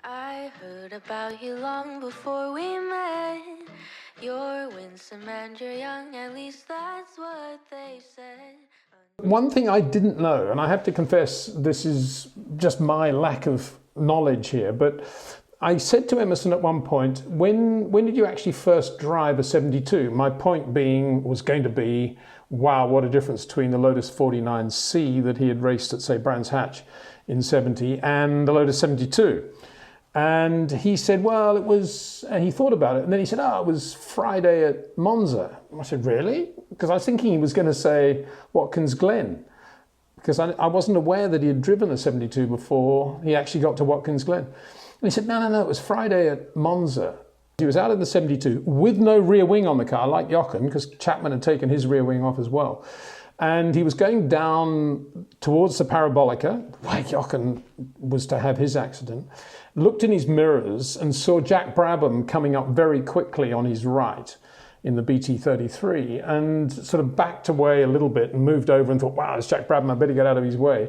I heard about you long before we met. You're winsome and you're young, at least that's what they said. One thing I didn't know, and I have to confess this is just my lack of knowledge here, but I said to Emerson at one point, when did you actually first drive a 72? My point was going to be, wow, what a difference between the Lotus 49C that he had raced at, say, Brands Hatch in 70 and the Lotus 72. And he said, well, it was, and he thought about it, and then he said, oh, it was Friday at Monza. And I said, really? Because I was thinking he was going to say Watkins Glen, because I wasn't aware that he had driven a 72 before he actually got to Watkins Glen. And he said, no, it was Friday at Monza. He was out of the 72 with no rear wing on the car, like Jochen, because Chapman had taken his rear wing off as well. And he was going down towards the Parabolica, where Jochen was to have his accident, looked in his mirrors and saw Jack Brabham coming up very quickly on his right in the BT33, and sort of backed away a little bit and moved over and thought, wow, it's Jack Brabham, I better get out of his way.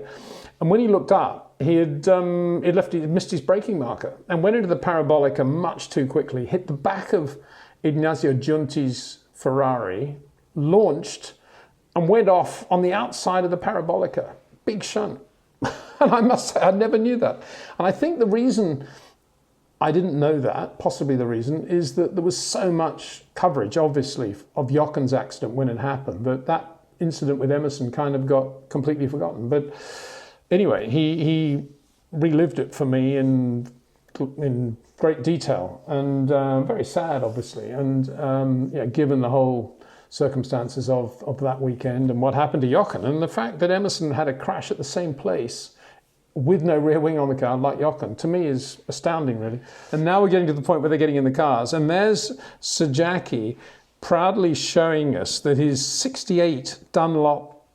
And when he looked up, he had missed his braking marker and went into the Parabolica much too quickly, hit the back of Ignazio Giunti's Ferrari, launched, and went off on the outside of the Parabolica. Big shunt. And I must say, I never knew that. And I think the reason I didn't know that, possibly the reason, is that there was so much coverage, obviously, of Jochen's accident when it happened, that incident with Emerson kind of got completely forgotten. But anyway, he relived it for me in great detail, and very sad, obviously. And given the whole circumstances of that weekend and what happened to Jochen, and the fact that Emerson had a crash at the same place with no rear wing on the car like Jochen, to me is astounding, really. And now we're getting to the point where they're getting in the cars, and there's Sir Jackie proudly showing us that his 68 Dunlop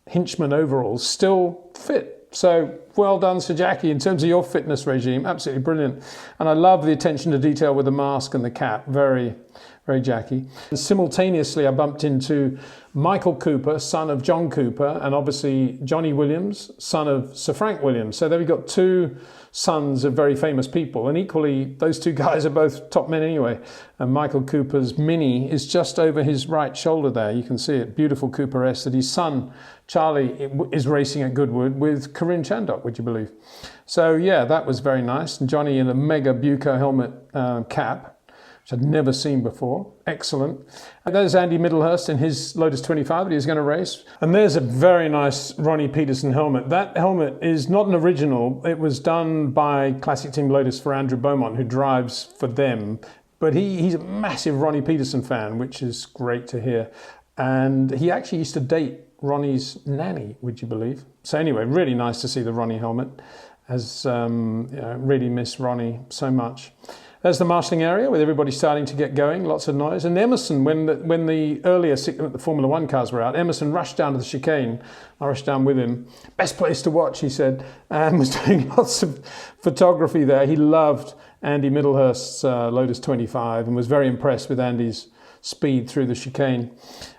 Hinchman overalls still fit. So well done, Sir Jackie, in terms of your fitness regime. Absolutely brilliant. And I love the attention to detail with the mask and the cap. Very, very Jackie. And simultaneously, I bumped into Michael Cooper, son of John Cooper, and obviously Johnny Williams, son of Sir Frank Williams. So there we got two sons of very famous people. And equally, those two guys are both top men anyway. And Michael Cooper's Mini is just over his right shoulder there. You can see it. Beautiful Cooper S that his son, Charlie, is racing at Goodwood with Corinne Chandok, would you believe? So yeah, that was very nice. And Johnny in a mega Buco helmet cap, which I'd never seen before. Excellent. And there's Andy Middlehurst in his Lotus 25 that he was going to race. And there's a very nice Ronnie Peterson helmet. That helmet is not an original. It was done by Classic Team Lotus for Andrew Beaumont, who drives for them. But he's a massive Ronnie Peterson fan, which is great to hear. And he actually used to date Ronnie's nanny, would you believe? So anyway, really nice to see the Ronnie helmet. As really miss Ronnie so much. There's the marshalling area with everybody starting to get going, lots of noise. And Emerson, when the earlier the Formula One cars were out, Emerson rushed down to the chicane. I rushed down with him. Best place to watch, he said, and was doing lots of photography there. He loved Andy Middlehurst's Lotus 25 and was very impressed with Andy's speed through the chicane.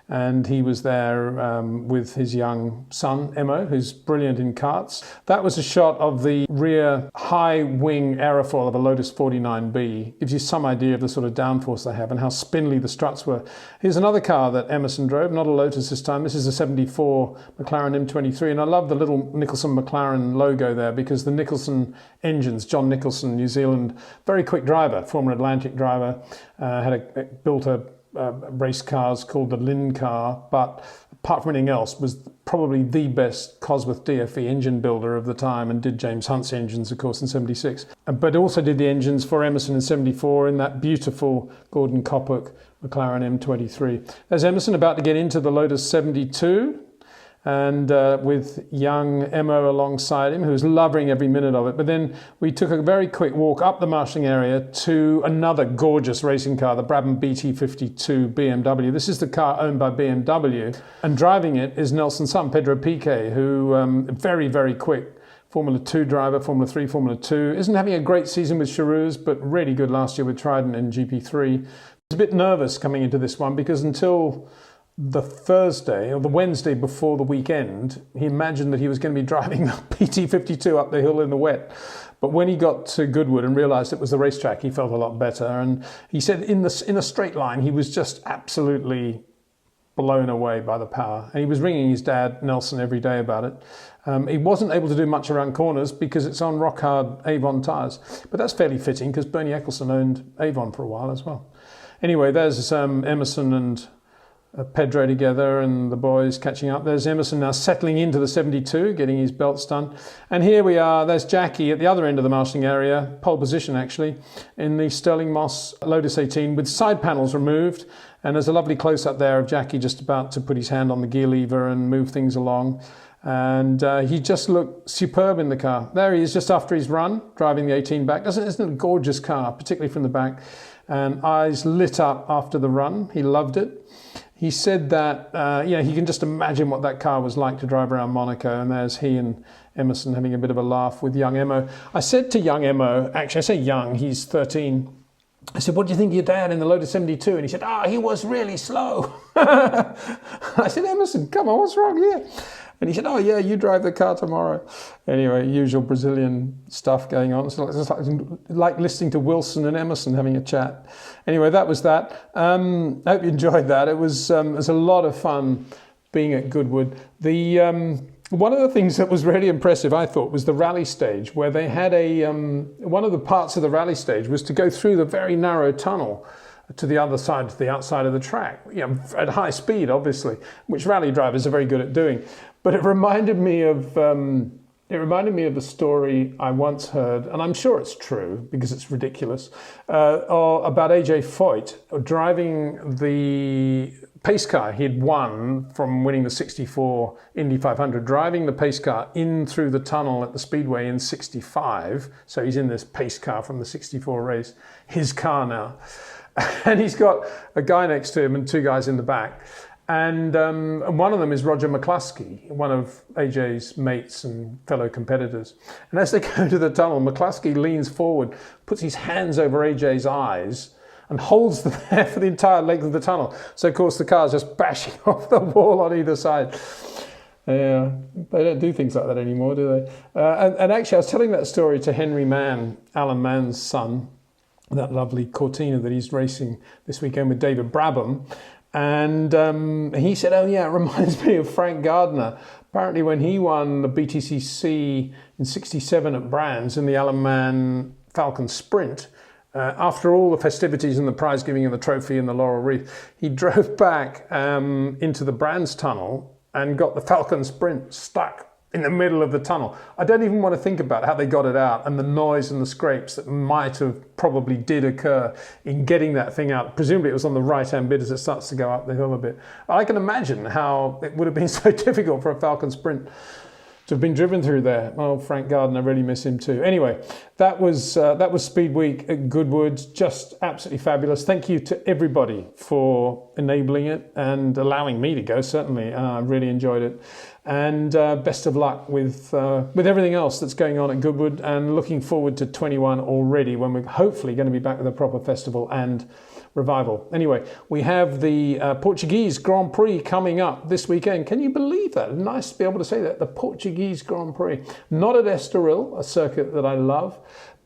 And he was there with his young son, Emo, who's brilliant in karts. That was a shot of the rear high wing aerofoil of a Lotus 49B. Gives you some idea of the sort of downforce they have and how spindly the struts were. Here's another car that Emerson drove, not a Lotus this time. This is a 74 Mclaren M23. And I love the little Nicholson McLaren logo there, because the Nicholson engines, John Nicholson, New Zealand, very quick driver, former Atlantic driver, built a race cars called the Lynn car, but apart from anything else, was probably the best Cosworth DFE engine builder of the time, and did James Hunt's engines, of course, in 76. But also did the engines for Emerson in 74 in that beautiful Gordon Coppock McLaren M23. There's Emerson about to get into the Lotus 72. And with young Emo alongside him, who's loving every minute of it. But then we took a very quick walk up the marshalling area to another gorgeous racing car, the Brabham BT52-BMW. This is the car owned by BMW, and driving it is Nelson's son, Pedro Piquet, who very, very quick Formula 2 driver, Formula 3, Formula 2. Isn't having a great season with Charouz, but really good last year with Trident in GP3. I was a bit nervous coming into this one, because until the Thursday or the Wednesday before the weekend, he imagined that he was going to be driving the BT52 up the hill in the wet. But when he got to Goodwood and realised it was the racetrack, he felt a lot better. And he said in a straight line, he was just absolutely blown away by the power. And he was ringing his dad, Nelson, every day about it. He wasn't able to do much around corners because it's on rock-hard Avon tyres. But that's fairly fitting because Bernie Ecclestone owned Avon for a while as well. Anyway, there's Emerson and Pedro together and the boys catching up. There's Emerson now settling into the 72, getting his belts done. And here we are, there's Jackie at the other end of the marshalling area, pole position actually, in the Sterling Moss Lotus 18 with side panels removed. And there's a lovely close-up there of Jackie just about to put his hand on the gear lever and move things along. And he just looked superb in the car. There he is just after his run, driving the 18 back. Isn't it a gorgeous car, particularly from the back? And eyes lit up after the run. He loved it. He said that, he can just imagine what that car was like to drive around Monaco. And there's he and Emerson having a bit of a laugh with young Emo. I said to young Emo, actually I say young, he's 13. I said, what do you think of your dad in the Lotus 72? And he said, he was really slow. I said, Emerson, come on, what's wrong here? And he said, yeah, you drive the car tomorrow. Anyway, usual Brazilian stuff going on. So it's like listening to Wilson and Emerson having a chat. Anyway, that was that. I hope you enjoyed that. It was a lot of fun being at Goodwood. One of the things that was really impressive, I thought, was the rally stage, where they had one of the parts of the rally stage was to go through the very narrow tunnel to the other side, to the outside of the track, at high speed, obviously, which rally drivers are very good at doing. But it reminded me of a story I once heard, and I'm sure it's true because it's ridiculous, about AJ Foyt driving the pace car. He'd won from winning the 64 Indy 500, driving the pace car in through the tunnel at the Speedway in 65. So he's in this pace car from the 64 race, his car now. And he's got a guy next to him and two guys in the back. And one of them is Roger McCluskey, one of AJ's mates and fellow competitors. And as they go to the tunnel, McCluskey leans forward, puts his hands over AJ's eyes, and holds them there for the entire length of the tunnel. So, of course, the car's just bashing off the wall on either side. Yeah, they don't do things like that anymore, do they? And actually, I was telling that story to Henry Mann, Alan Mann's son, that lovely Cortina that he's racing this weekend with David Brabham. And he said, it reminds me of Frank Gardner. Apparently when he won the BTCC in 67 at Brands in the Alan Mann Falcon Sprint, after all the festivities and the prize giving and the trophy and the laurel wreath, he drove back into the Brands tunnel and got the Falcon Sprint stuck in the middle of the tunnel. I don't even want to think about how they got it out and the noise and the scrapes that might have probably did occur in getting that thing out. Presumably it was on the right-hand bit as it starts to go up the hill a bit. I can imagine how it would have been so difficult for a Falcon Sprint to have been driven through there. Oh, Frank Gardner, I really miss him too. Anyway, that was Speed Week at Goodwood. Just absolutely fabulous. Thank you to everybody for enabling it and allowing me to go, certainly. I really enjoyed it. And best of luck with everything else that's going on at Goodwood, and looking forward to 21 already, when we're hopefully going to be back with a proper festival and revival. Anyway, we have the Portuguese Grand Prix coming up this weekend. Can you believe that? Nice to be able to say that. The Portuguese Grand Prix. Not at Estoril, a circuit that I love,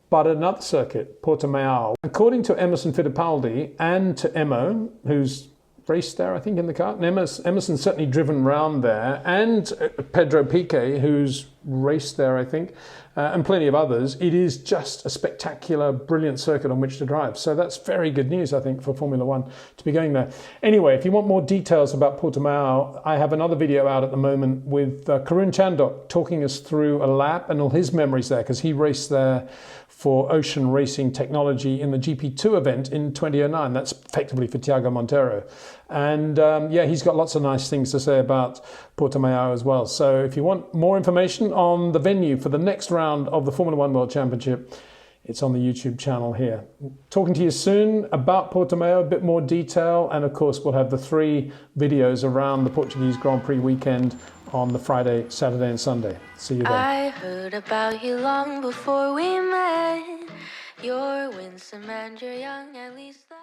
but another circuit, Portimao. According to Emerson Fittipaldi and to Emo, who's raced there, I think, in the car. And Emerson's certainly driven round there, and Pedro Piquet, who's raced there, I think, and plenty of others. It is just a spectacular, brilliant circuit on which to drive. So that's very good news, I think, for Formula One to be going there. Anyway, if you want more details about Portimao, I have another video out at the moment with Karun Chandok talking us through a lap and all his memories there, because he raced there for Ocean Racing Technology in the GP2 event in 2009. That's effectively for Tiago Monteiro. And he's got lots of nice things to say about Portimao as well. So if you want more information on the venue for the next round of the Formula One World Championship, it's on the YouTube channel here. Talking to you soon about Portimao, a bit more detail, and of course we'll have the 3 videos around the Portuguese Grand Prix weekend on the Friday, Saturday and Sunday. See you then. I heard about you long before we met. You're winsome and you're young, at least that...